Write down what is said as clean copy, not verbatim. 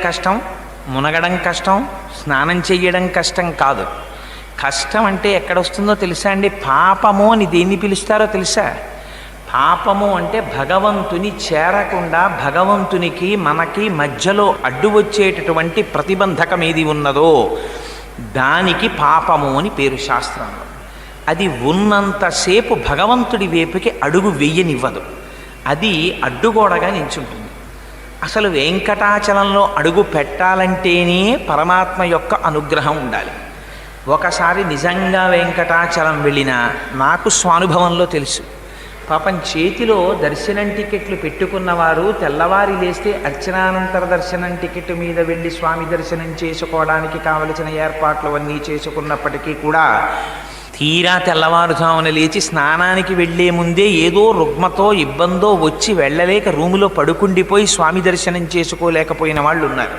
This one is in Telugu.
కష్టం, మునగడం కష్టం, స్నానం చెయ్యడం కష్టం కాదు. కష్టం అంటే ఎక్కడొస్తుందో తెలుసా అండి? పాపము అని దేన్ని పిలుస్తారో తెలుసా? పాపము అంటే భగవంతుని చేరకుండా భగవంతునికి మనకి మధ్యలో అడ్డు వచ్చేటటువంటి ప్రతిబంధకం ఏది ఉన్నదో దానికి పాపము అని పేరు శాస్త్రంలో. అది ఉన్నంతసేపు భగవంతుడి వైపుకి అడుగు వెయ్యనివ్వదు, అది అడ్డుగోడగా నించుంటుంది. అసలు వెంకటాచలంలో అడుగు పెట్టాలంటేనే పరమాత్మ యొక్క అనుగ్రహం ఉండాలి. ఒకసారి నిజంగా వెంకటాచలం వెళ్ళినా నాకు స్వానుభవంలో తెలుసు. పాపం చేతిలో దర్శనం టికెట్లు పెట్టుకున్నవారు తెల్లవారి లేస్తే అర్చనానంతర దర్శనం టికెట్ మీద వెళ్ళి స్వామి దర్శనం చేసుకోవడానికి కావలసిన ఏర్పాట్లు అన్నీ చేసుకున్నప్పటికీ కూడా తీరా తెల్లవారుజామున లేచి స్నానానికి వెళ్లే ముందే ఏదో రుగ్మతో ఇబ్బందో వచ్చి వెళ్ళలేక రూములో పడుకుండిపోయి స్వామి దర్శనం చేసుకోలేకపోయిన వాళ్ళు ఉన్నారు.